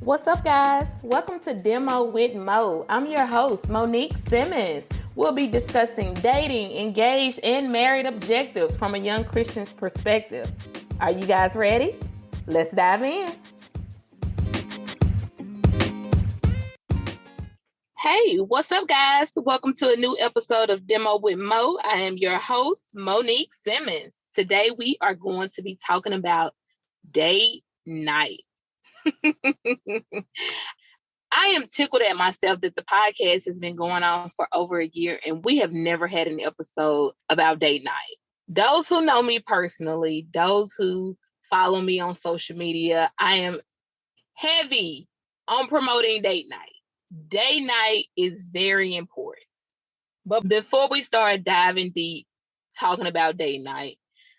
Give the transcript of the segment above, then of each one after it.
What's up, guys? Welcome to Demo with Mo. I'm your host, Monique Simmons. We'll be discussing dating, engaged, and married objectives from a young Christian's perspective. Are you guys ready? Let's dive in. Hey, what's up, guys? Welcome to a new episode of Demo with Mo. I am your host, Monique Simmons. Today, we are going to be talking about date night. I am tickled at myself that the podcast has been going on for over a year and we have never had an episode about date night. Those who know me personally, those who follow me on social media, I am heavy on promoting date night. Date night is very important. But before we start diving deep, talking about date night,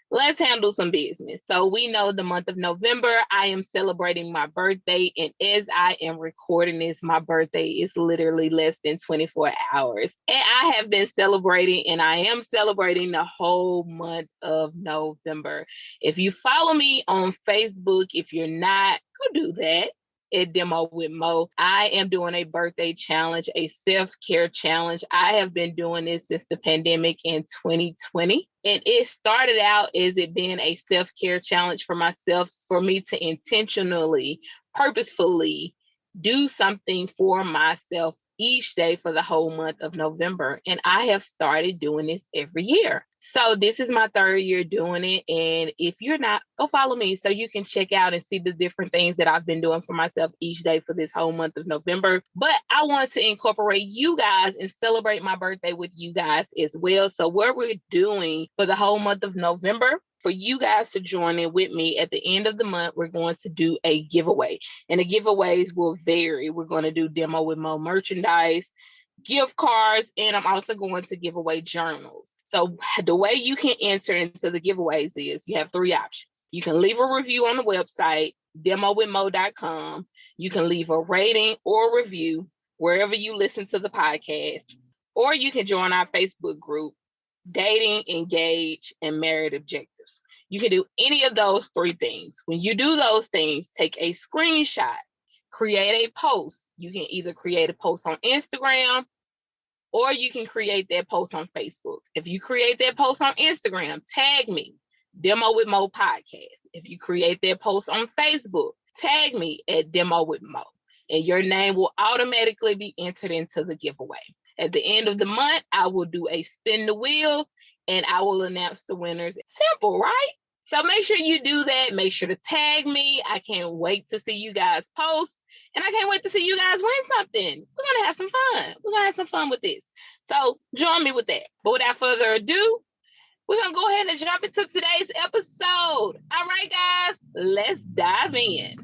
let's handle some business. So we know the month of November, I am celebrating my birthday. And as I am recording this, my birthday is literally less than 24 hours. And I have been celebrating and I am celebrating the whole month of November. If you follow me on Facebook, if you're not, go do that. At Demo with Mo. I am doing a birthday challenge, a self-care challenge. I have been doing this since the pandemic in 2020. And it started out as it being a self-care challenge for myself, for me to intentionally, purposefully do something for myself each day for the whole month of November. And I have started doing this every year. So this is my third year doing it. And if you're not, go follow me so you can check out and see the different things that I've been doing for myself each day for this whole month of November. But I want to incorporate you guys and celebrate my birthday with you guys as well. So what we're doing for the whole month of November, for you guys to join in with me at the end of the month, we're going to do a giveaway. And the giveaways will vary. We're going to do Demo with Mo merchandise, gift cards, and I'm also going to give away journals. So the way you can enter into the giveaways is you have three options. You can leave a review on the website, demowithmo.com. You can leave a rating or review wherever you listen to the podcast, or you can join our Facebook group, Dating, Engage, and Married Objectives. You can do any of those three things. When you do those things, take a screenshot, create a post. You can either create a post on Instagram or you can create that post on Facebook. If you create that post on Instagram, tag me, Demo with Mo Podcast. If you create that post on Facebook, tag me at Demo with Mo, and your name will automatically be entered into the giveaway. At the end of the month, I will do a spin the wheel and I will announce the winners. Simple, right? So make sure you do that. Make sure to tag me. I can't wait to see you guys post. And I can't wait to see you guys win something. We're going to have some fun. We're going to have some fun with this. So join me with that. But without further ado, we're going to go ahead and jump into today's episode. All right, guys, let's dive in.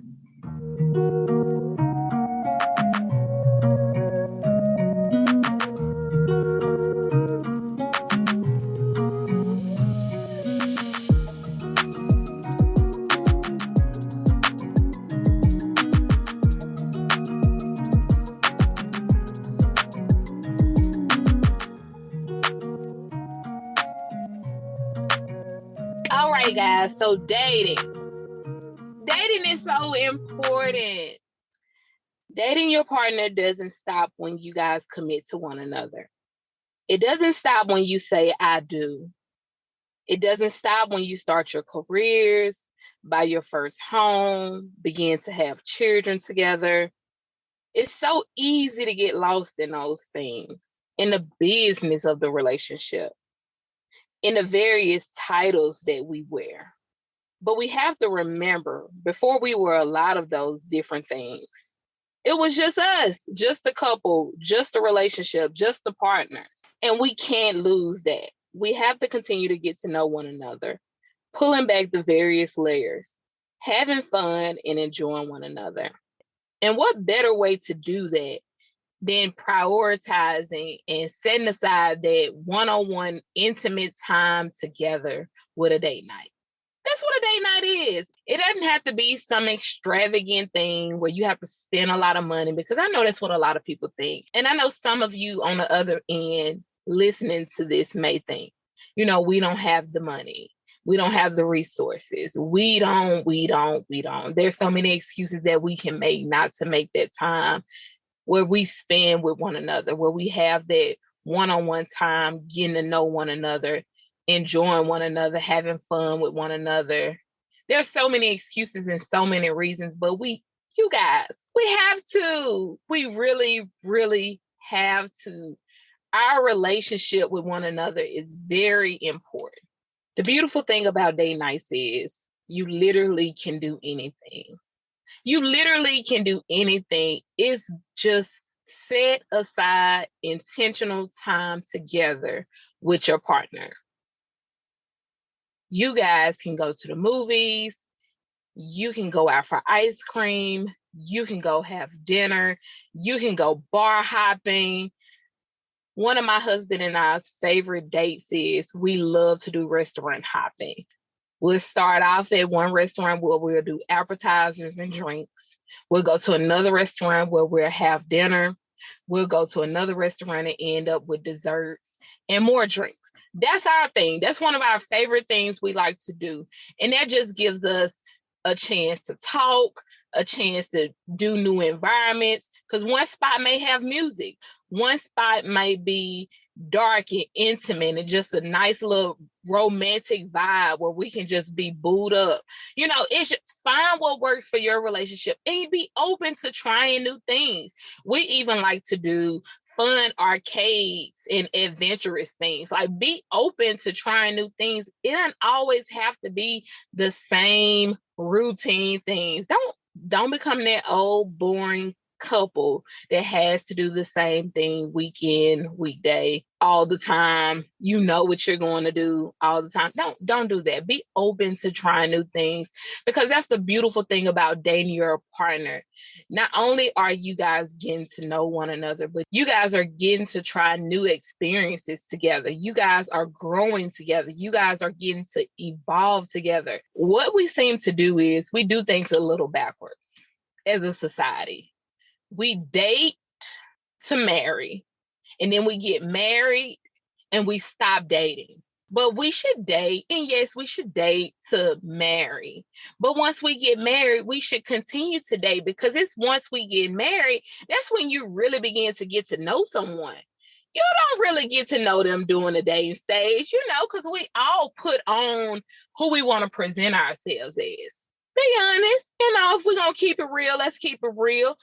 All right, guys. So dating is so important. Dating your partner doesn't stop when you guys commit to one another. It doesn't stop when you say, I do. It doesn't stop when you start your careers, buy your first home, begin to have children together. It's so easy to get lost in those things, in the business of the relationship, in the various titles that we wear. But we have to remember, before we were a lot of those different things, it was just us, just the couple, just the relationship, just the partners. And we can't lose that. We have to continue to get to know one another, pulling back the various layers, having fun and enjoying one another. And what better way to do that than prioritizing and setting aside that one-on-one intimate time together with a date night? That's what a date night is. It doesn't have to be some extravagant thing where you have to spend a lot of money, because I know that's what a lot of people think. And I know some of you on the other end listening to this may think, we don't have the money. We don't have the resources. We don't. There's so many excuses that we can make not to make that time where we spend with one another, where we have that one-on-one time, getting to know one another, enjoying one another, having fun with one another. There's so many excuses and so many reasons, but you guys, we have to. We really, really have to. Our relationship with one another is very important. The beautiful thing about date nights is you literally can do anything. You literally can do anything. It's just set aside intentional time together with your partner. You guys can go to the movies. You can go out for ice cream. You can go have dinner. You can go bar hopping. One of my husband and I's favorite dates is we love to do restaurant hopping. We'll start off at one restaurant where we'll do appetizers and drinks. We'll go to another restaurant where we'll have dinner. We'll go to another restaurant and end up with desserts and more drinks. That's our thing. That's one of our favorite things we like to do. And that just gives us a chance to talk, a chance to do new environments. Because one spot may have music. One spot may be dark and intimate and just a nice little romantic vibe where we can just be booed up. It's just find what works for your relationship and be open to trying new things. We even like to do fun arcades and adventurous things. Like, be open to trying new things. It doesn't always have to be the same routine things. Don't become that old boring couple that has to do the same thing weekend, weekday, all the time. You know what you're going to do all the time. Don't do that. Be open to trying new things, because that's the beautiful thing about dating your partner. Not only are you guys getting to know one another, but you guys are getting to try new experiences together. You guys are growing together. You guys are getting to evolve together. What we seem to do is we do things a little backwards as a society. We date to marry, and then we get married and we stop dating. But we should date, and yes, we should date to marry. But once we get married, we should continue to date, because it's once we get married, that's when you really begin to get to know someone. You don't really get to know them during the dating stage, because we all put on who we want to present ourselves as. Be honest, if we're going to keep it real, let's keep it real.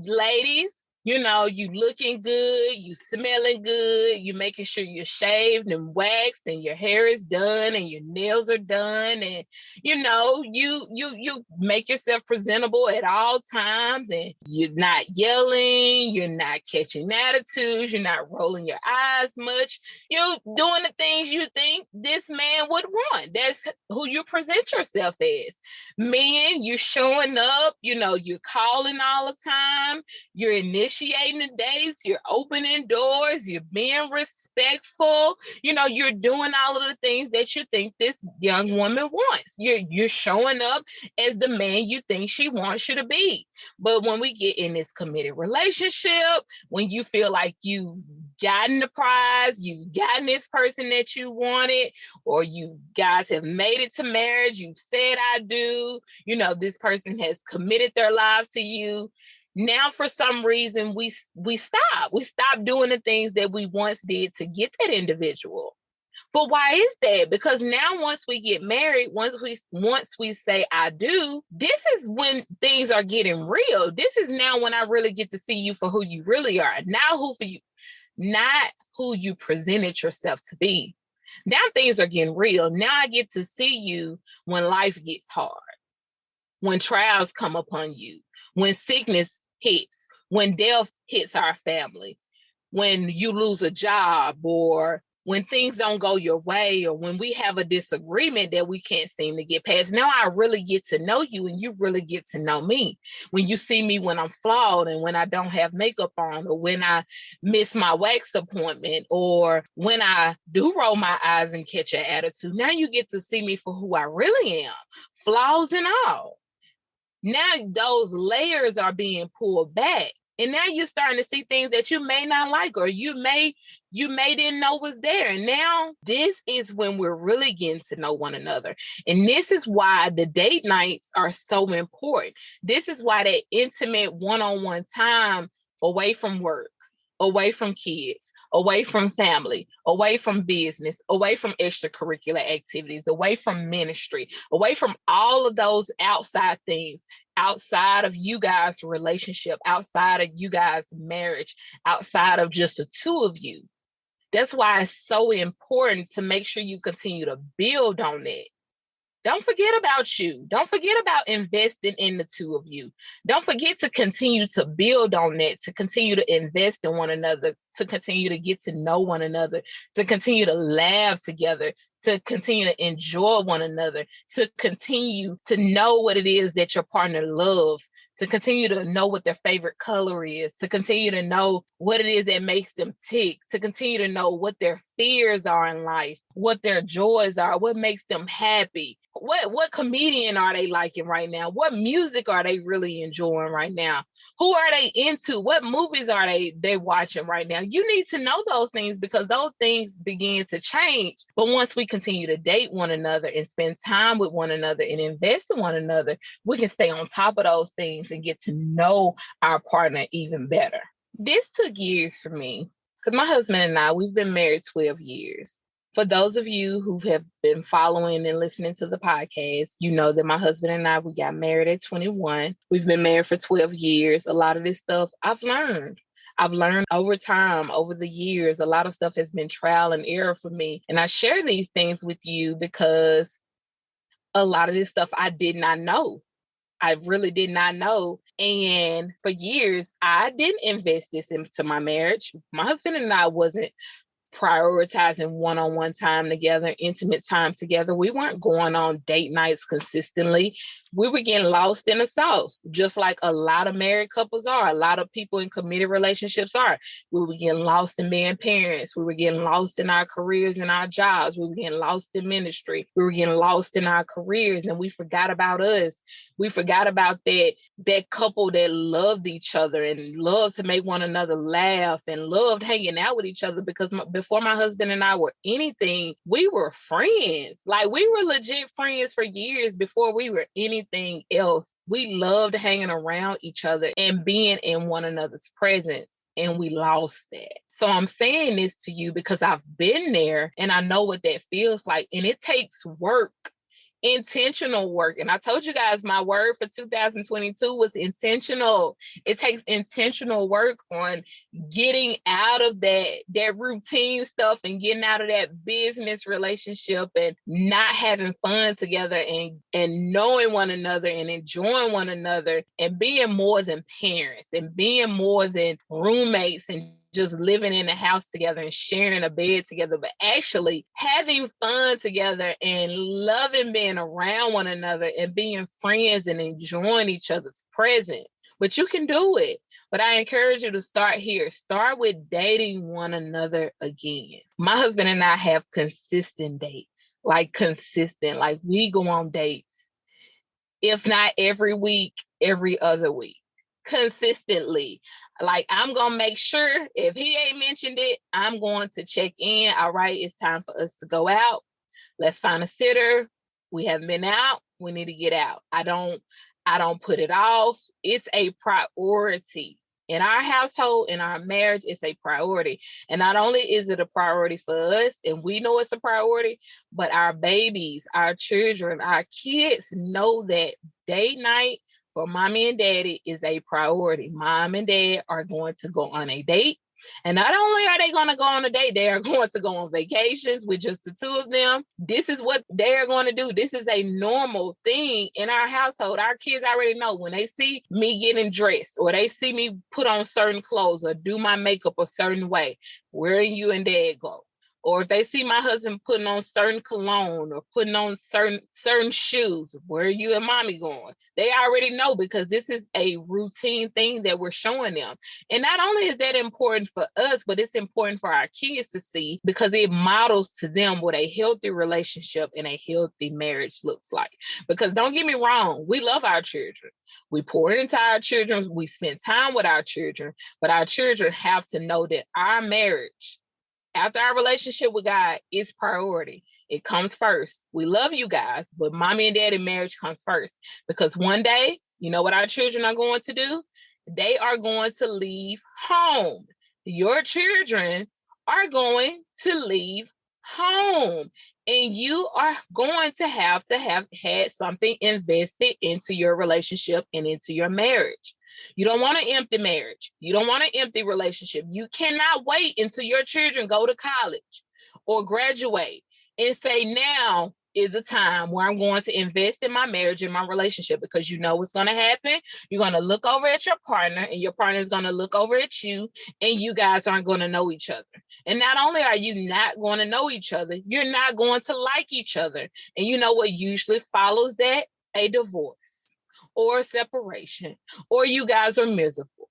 Ladies, you looking good, you smelling good, you making sure you're shaved and waxed and your hair is done and your nails are done, and you make yourself presentable at all times, and you're not yelling, you're not catching attitudes, you're not rolling your eyes much. You're doing the things you think this man would want. That's who you present yourself as. Men, you're showing up, you're calling all the time, you're initiating the dates, you're opening doors, you're being respectful, you're doing all of the things that you think this young woman wants. You're showing up as the man you think she wants you to be. But when we get in this committed relationship, when you feel like you've gotten the prize, you've gotten this person that you wanted, or you guys have made it to marriage, you've said I do, this person has committed their lives to you. Now, for some reason, we stop. We stop doing the things that we once did to get that individual. But why is that? Because now once we get married, once we say I do, this is when things are getting real. This is now when I really get to see you for who you really are. Not who you presented yourself to be. Now things are getting real. Now I get to see you when life gets hard, when trials come upon you, when sickness hits, when death hits our family, when you lose a job, or when things don't go your way, or when we have a disagreement that we can't seem to get past. Now I really get to know you, and you really get to know me. When you see me when I'm flawed, and when I don't have makeup on, or when I miss my wax appointment, or when I do roll my eyes and catch an attitude, now you get to see me for who I really am, flaws and all. Now those layers are being pulled back. And now you're starting to see things that you may not like, or you may didn't know was there. And now this is when we're really getting to know one another. And this is why the date nights are so important. This is why that intimate one-on-one time away from work, away from kids, away from family, away from business, away from extracurricular activities, away from ministry, away from all of those outside things, outside of you guys' relationship, outside of you guys' marriage, outside of just the two of you. That's why it's so important to make sure you continue to build on it. Don't forget about you. Don't forget about investing in the two of you. Don't forget to continue to build on that, to continue to invest in one another, to continue to get to know one another, to continue to laugh together, to continue to enjoy one another, to continue to know what it is that your partner loves, to continue to know what their favorite color is, to continue to know what it is that makes them tick, to continue to know what their fears are in life, what their joys are, what makes them happy. What comedian are they liking right now? What music are they really enjoying right now? Who are they into? What movies are they watching right now? You need to know those things, because those things begin to change. But once we continue to date one another and spend time with one another and invest in one another, we can stay on top of those things and get to know our partner even better. This took years for me, because my husband and I, we've been married 12 years. For those of you who have been following and listening to the podcast, you know that my husband and I, we got married at 21. We've been married for 12 years. A lot of this stuff I've learned. I've learned over time, over the years. A lot of stuff has been trial and error for me. And I share these things with you because a lot of this stuff I did not know. I really did not know. And for years, I didn't invest this into my marriage. My husband and I wasn't prioritizing one-on-one time together, intimate time together. We weren't going on date nights consistently. We were getting lost in the sauce, just like a lot of married couples are. A lot of people in committed relationships are. We were getting lost in being parents. We were getting lost in our careers and our jobs. We were getting lost in ministry. We were getting lost in our careers, and we forgot about us. We forgot about that couple that loved each other and loved to make one another laugh and loved hanging out with each other, because before my husband and I were anything, we were friends. Like, we were legit friends for years before we were anything else. We loved hanging around each other and being in one another's presence. And we lost that. So I'm saying this to you because I've been there and I know what that feels like. And it takes work. Intentional work. And I told you guys my word for 2022 was intentional. It takes intentional work on getting out of that routine stuff and getting out of that business relationship and not having fun together and knowing one another and enjoying one another and being more than parents and being more than roommates and just living in the house together and sharing a bed together, but actually having fun together and loving being around one another and being friends and enjoying each other's presence. But you can do it. But I encourage you to start here. Start with dating one another again. My husband and I have consistent dates, like we go on dates. If not every week, every other week. Consistently. Like, I'm going to make sure if he ain't mentioned it, I'm going to check in. All right, it's time for us to go out. Let's find a sitter. We haven't been out. We need to get out. I don't put it off. It's a priority. In our household, in our marriage, it's a priority. And not only is it a priority for us, and we know it's a priority, but our babies, our children, our kids know that date night for mommy and daddy is a priority. Mom and dad are going to go on a date. And not only are they going to go on a date, they are going to go on vacations with just the two of them. This is what they're going to do. This is a normal thing in our household. Our kids already know when they see me getting dressed or they see me put on certain clothes or do my makeup a certain way, where you and dad go. Or if they see my husband putting on certain cologne or putting on certain shoes, where are you and mommy going? They already know, because this is a routine thing that we're showing them. And not only is that important for us, but it's important for our kids to see, because it models to them what a healthy relationship and a healthy marriage looks like. Because don't get me wrong, we love our children. We pour into our children. We spend time with our children, but our children have to know that our marriage, after our relationship with God, is priority. It comes first. We love you guys, but mommy and daddy marriage comes first. Because one day, you know what our children are going to do? They are going to leave home. Your children are going to leave home. And you are going to have had something invested into your relationship and into your marriage. You don't want an empty marriage. You don't want an empty relationship. You cannot wait until your children go to college or graduate and say, now is the time where I'm going to invest in my marriage and my relationship, because you know what's going to happen. You're going to look over at your partner, and your partner is going to look over at you, and you guys aren't going to know each other. And not only are you not going to know each other, you're not going to like each other. And you know what usually follows that? A divorce or separation, or you guys are miserable.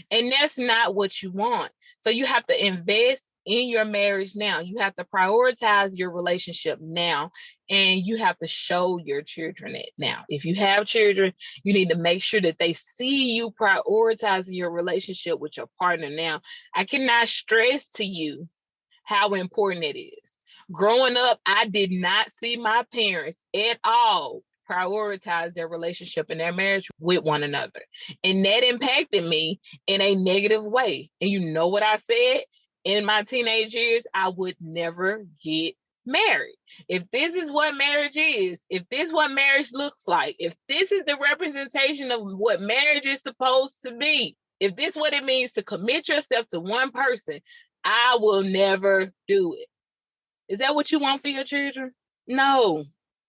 And that's not what you want. So you have to invest in your marriage now. You have to prioritize your relationship now, and you have to show your children it now. If you have children, you need to make sure that they see you prioritizing your relationship with your partner now. I cannot stress to you how important it is. Growing up, I did not see my parents at all prioritize their relationship and their marriage with one another. And that impacted me in a negative way. And you know what I said? In my teenage years, I would never get married. If this is what marriage is, if this is what marriage looks like, if this is the representation of what marriage is supposed to be, if this is what it means to commit yourself to one person, I will never do it. Is that what you want for your children? No.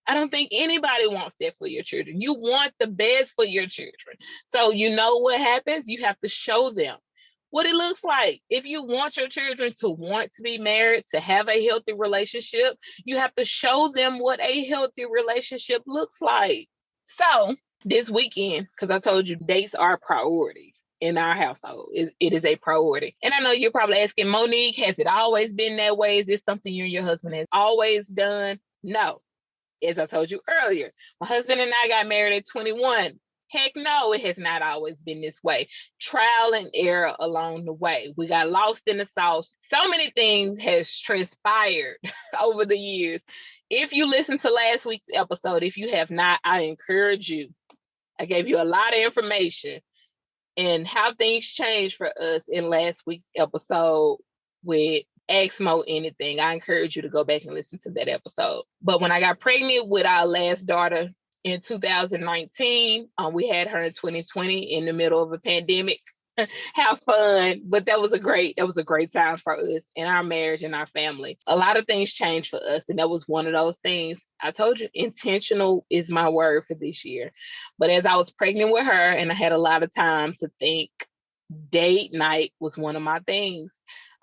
I don't think anybody wants that for your children. You want the best for your children. So you know what happens? You have to show them what it looks like. If you want your children to want to be married, to have a healthy relationship, you have to show them what a healthy relationship looks like. So this weekend, because I told you dates are a priority in our household. It is a priority. And I know you're probably asking, Monique, has it always been that way? Is this something you and your husband has always done? No. As I told you earlier, my husband and I got married at 21. Heck no, it has not always been this way. Trial and error along the way. We got lost in the sauce. So many things has transpired over the years. If you listened to last week's episode, if you have not, I encourage you. I gave you a lot of information and how things changed for us in last week's episode with Ask Mo Anything. I encourage you to go back and listen to that episode. But when I got pregnant with our last daughter in 2019, we had her in 2020 in the middle of a pandemic. Have fun. But that was a great time for us in our marriage and our family. A lot of things changed for us. And that was one of those things. I told you, intentional is my word for this year. But as I was pregnant with her and I had a lot of time to think, date night was one of my things.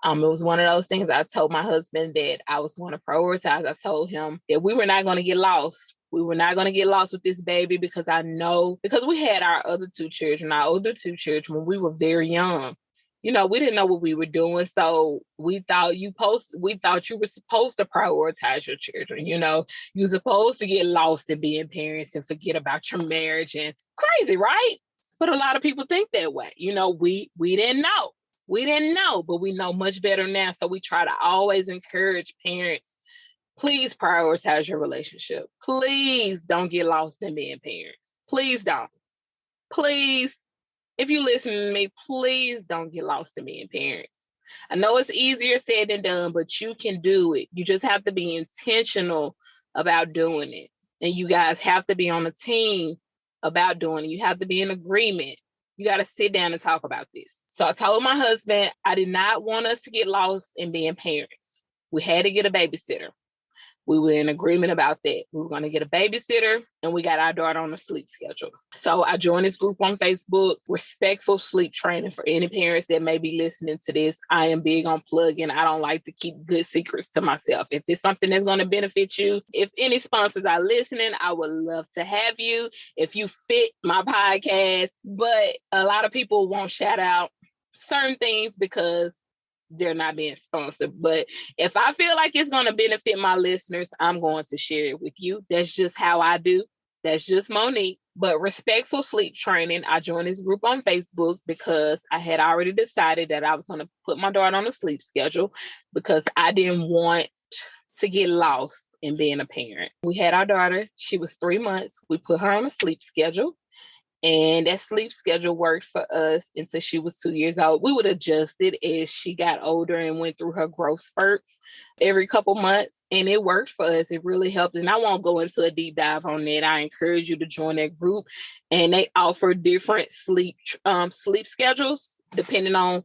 It was one of those things I told my husband that I was going to prioritize. I told him that we were not going to get lost. We were not going to get lost with this baby, because I know, because we had our other two children, our older two children, when we were very young. You know, we didn't know what we were doing. So we thought you were supposed to prioritize your children. You know, you're supposed to get lost in being parents and forget about your marriage, and crazy, right? But a lot of people think that way. You know, we didn't know. We didn't know, but we know much better now. So we try to always encourage parents, please prioritize your relationship. Please don't get lost in being parents. Please don't. Please, if you listen to me, please don't get lost in being parents. I know it's easier said than done, but you can do it. You just have to be intentional about doing it. And you guys have to be on a team about doing it. You have to be in agreement. You got to sit down and talk about this. So I told my husband, I did not want us to get lost in being parents. We had to get a babysitter. We were in agreement about that. We were going to get a babysitter, and we got our daughter on a sleep schedule. So I joined this group on Facebook, Respectful Sleep Training. For any parents that may be listening to this, I am big on plugging. I don't like to keep good secrets to myself. If it's something that's going to benefit you, if any sponsors are listening, I would love to have you if you fit my podcast. But a lot of people won't shout out certain things because they're not being sponsored. But if I feel like it's going to benefit my listeners, I'm going to share it with you. That's just how I do. That's just Monique. But Respectful Sleep Training, I joined this group on Facebook because I had already decided that I was going to put my daughter on a sleep schedule because I didn't want to get lost in being a parent. We had our daughter. She was 3 months. We put her on a sleep schedule. And that sleep schedule worked for us until she was 2 years old. We would adjust it as she got older and went through her growth spurts every couple months. And it worked for us. It really helped. And I won't go into a deep dive on that. I encourage you to join that group. And they offer different sleep schedules depending on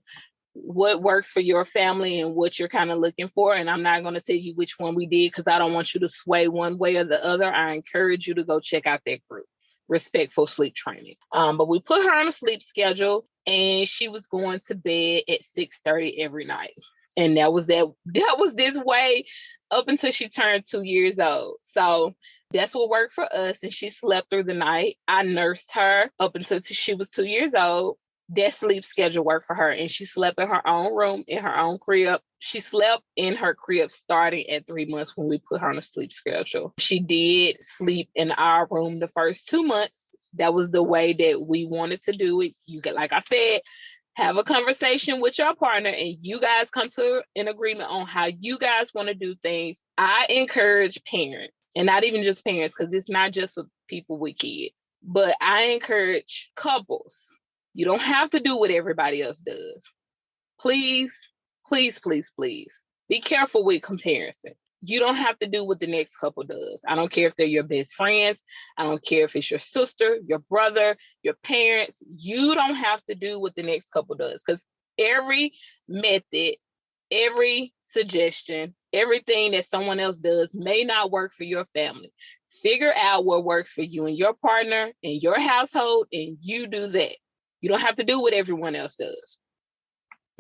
what works for your family and what you're kind of looking for. And I'm not going to tell you which one we did because I don't want you to sway one way or the other. I encourage you to go check out that group. Respectful Sleep Training. But we put her on a sleep schedule and she was going to bed at 6:30 every night. And that was this way up until she turned 2 years old. So that's what worked for us. And she slept through the night. I nursed her up until she was 2 years old. That sleep schedule worked for her. And she slept in her own room, in her own crib. She slept in her crib starting at 3 months when we put her on a sleep schedule. She did sleep in our room the first 2 months. That was the way that we wanted to do it. You get, like I said, have a conversation with your partner and you guys come to an agreement on how you guys want to do things. I encourage parents, and not even just parents, because it's not just for people with kids, but I encourage couples. You don't have to do what everybody else does. Please, please, please, please be careful with comparison. You don't have to do what the next couple does. I don't care if they're your best friends. I don't care if it's your sister, your brother, your parents. You don't have to do what the next couple does because every method, every suggestion, everything that someone else does may not work for your family. Figure out what works for you and your partner and your household, and you do that. You don't have to do what everyone else does.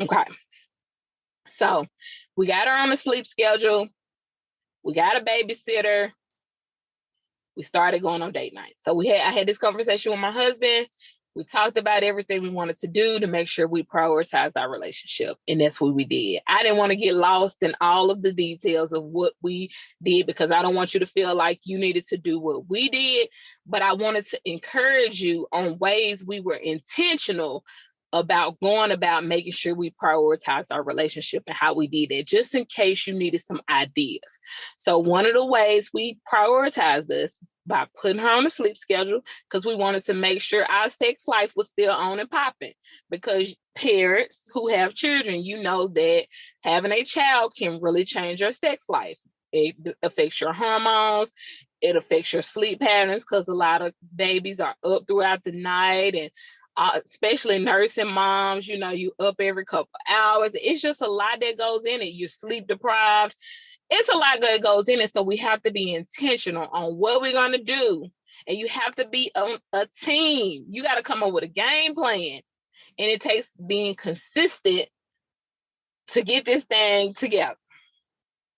Okay. So we got her on a sleep schedule. We got a babysitter. We started going on date night. So I had this conversation with my husband. We talked about everything we wanted to do to make sure we prioritize our relationship. And that's what we did. I didn't want to get lost in all of the details of what we did because I don't want you to feel like you needed to do what we did. But I wanted to encourage you on ways we were intentional about going about making sure we prioritize our relationship and how we did it, just in case you needed some ideas. So one of the ways we prioritized this by putting her on a sleep schedule, because we wanted to make sure our sex life was still on and popping. Because parents who have children, you know that having a child can really change your sex life. It affects your hormones. It affects your sleep patterns because a lot of babies are up throughout the night, and especially nursing moms, you up every couple hours. It's just a lot that goes in it. You're sleep deprived. It's a lot that goes in it. So we have to be intentional on what we're going to do. And you have to be on a team. You got to come up with a game plan. And it takes being consistent to get this thing together.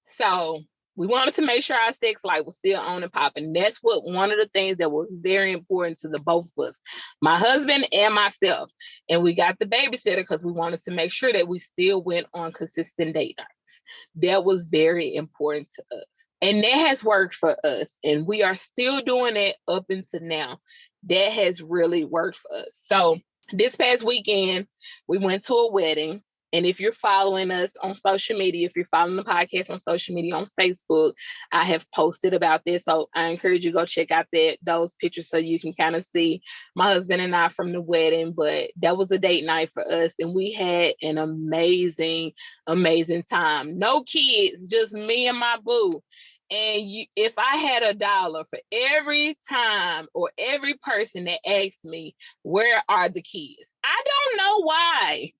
So we wanted to make sure our sex life was still on and popping. That's one of the things that was very important to the both of us, my husband and myself. And we got the babysitter because we wanted to make sure that we still went on consistent date nights. That was very important to us. And that has worked for us. And we are still doing it up until now. That has really worked for us. So this past weekend, we went to a wedding. And if you're following us on social media, if you're following the podcast on social media, on Facebook, I have posted about this. So I encourage you to go check out those pictures so you can kind of see my husband and I from the wedding. But that was a date night for us. And we had an amazing, amazing time. No kids, just me and my boo. And if I had $1 for every time or every person that asked me, where are the kids? I don't know why.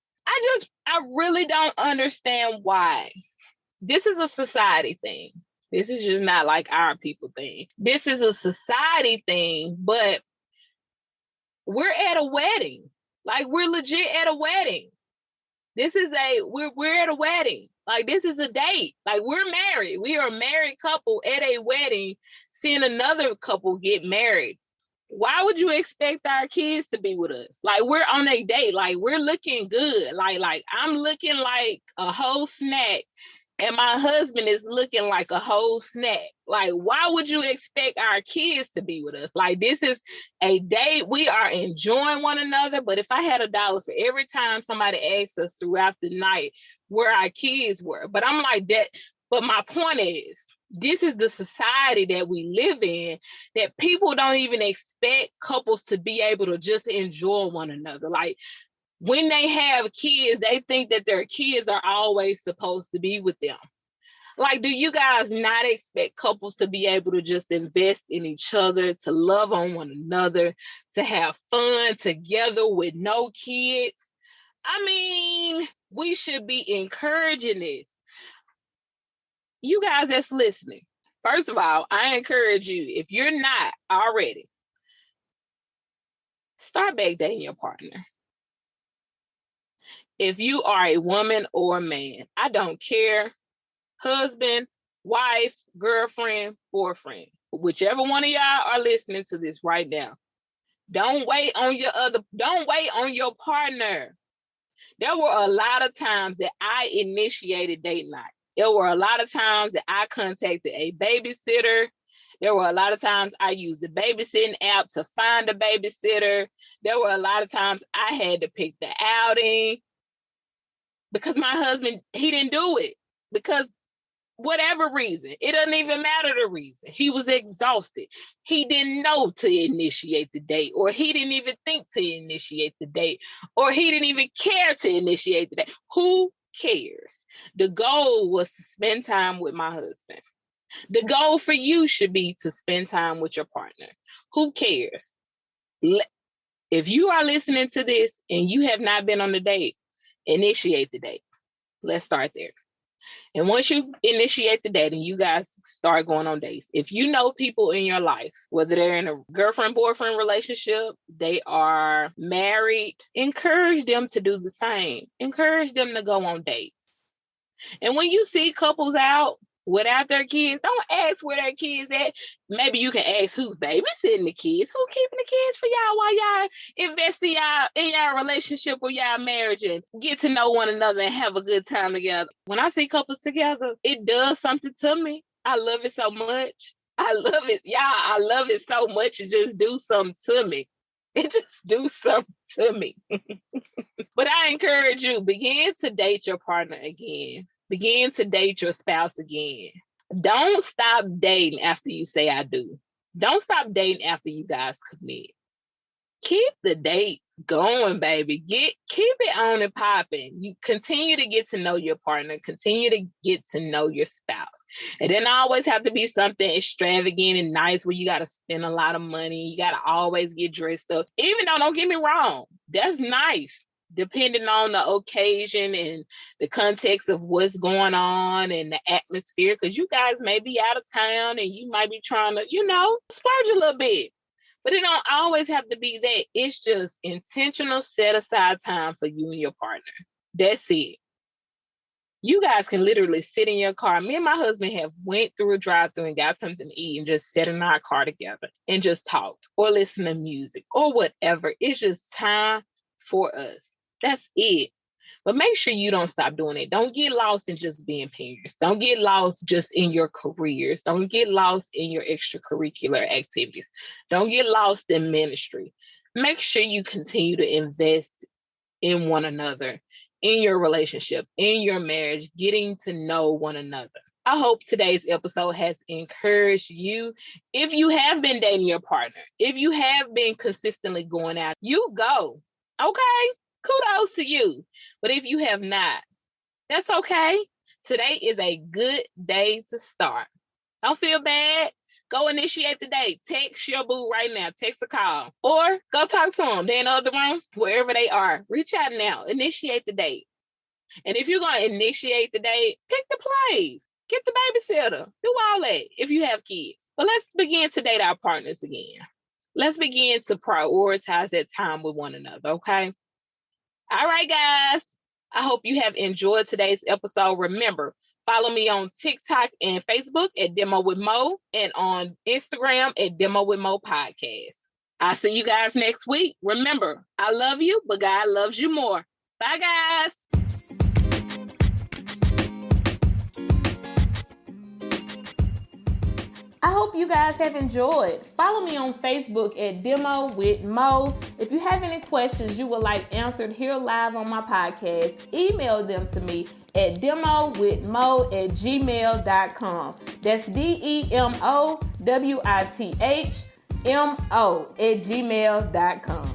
I really don't understand why. This is a society thing. This is just not like our people thing. This is a society thing, but we're at a wedding. Like, we're legit at a wedding. We're at a wedding. Like, this is a date. Like, we're married. We are a married couple at a wedding, seeing another couple get married. Why would you expect our kids to be with us? Like, we're on a date. Like, we're looking good. Like I'm looking like a whole snack, and my husband is looking like a whole snack. Like, why would you expect our kids to be with us? Like, this is a date. We are enjoying one another. But if I had $1 for every time somebody asks us throughout the night where our kids were, but I'm like that. But my point is, this is the society that we live in, that people don't even expect couples to be able to just enjoy one another. Like, when they have kids, they think that their kids are always supposed to be with them. Like, do you guys not expect couples to be able to just invest in each other, to love on one another, to have fun together with no kids? I mean, we should be encouraging this. You guys that's listening, first of all, I encourage you, if you're not already, start back dating your partner. If you are a woman or a man, I don't care, husband, wife, girlfriend, boyfriend, whichever one of y'all are listening to this right now, don't wait on your partner. There were a lot of times that I initiated date night. There were a lot of times that I contacted a babysitter. There were a lot of times I used the babysitting app to find a babysitter. There were a lot of times I had to pick the outing because my husband, he didn't do it. Because whatever reason, it doesn't even matter the reason. He was exhausted. He didn't know to initiate the date, or he didn't even think to initiate the date, or he didn't even care to initiate the date. Who cares? The goal was to spend time with my husband. The goal for you should be to spend time with your partner. Who cares? If you are listening to this and you have not been on the date, initiate the date. Let's start there. And once you initiate the date and you guys start going on dates, if you know people in your life, whether they're in a girlfriend-boyfriend relationship, they are married, encourage them to do the same. Encourage them to go on dates. And when you see couples out without their kids, don't ask where their kids at. Maybe you can ask who's babysitting the kids, who keeping the kids for y'all while y'all invest in y'all relationship or y'all marriage and get to know one another and have a good time together. When I see couples together, it does something to me. I love it so much. I love it. Y'all, I love it so much. It just do something to me. It just do something to me. But I encourage you, begin to date your partner again. Begin to date your spouse again. Don't stop dating after you say I do. Don't stop dating after you guys commit. Keep the dates going, baby. Keep it on and popping. You continue to get to know your partner. Continue to get to know your spouse. It doesn't always have to be something extravagant and nice where you got to spend a lot of money. You got to always get dressed up. Even though, don't get me wrong, that's nice, depending on the occasion and the context of what's going on and the atmosphere, because you guys may be out of town and you might be trying to, splurge a little bit. But it don't always have to be that. It's just intentional set aside time for you and your partner. That's it. You guys can literally sit in your car. Me and my husband have went through a drive-thru and got something to eat and just sat in our car together and just talked or listen to music or whatever. It's just time for us. That's it. But make sure you don't stop doing it. Don't get lost in just being parents. Don't get lost just in your careers. Don't get lost in your extracurricular activities. Don't get lost in ministry. Make sure you continue to invest in one another, in your relationship, in your marriage, getting to know one another. I hope today's episode has encouraged you. If you have been dating your partner, if you have been consistently going out, you go. Okay? Kudos to you. But if you have not, that's okay. Today is a good day to start. Don't feel bad. Go initiate the date. Text your boo right now. Text a call. Or go talk to them. They're in the other room, wherever they are. Reach out now. Initiate the date. And if you're going to initiate the date, pick the place. Get the babysitter. Do all that if you have kids. But let's begin to date our partners again. Let's begin to prioritize that time with one another, okay? All right, guys. I hope you have enjoyed today's episode. Remember, follow me on TikTok and Facebook at Demo with Mo and on Instagram at Demo with Mo Podcast. I'll see you guys next week. Remember, I love you, but God loves you more. Bye, guys. I hope you guys have enjoyed. Follow me on Facebook at Demo with Mo. If you have any questions you would like answered here live on my podcast, email them to me at demowithmo@gmail.com. That's DEMOWITHMO@gmail.com.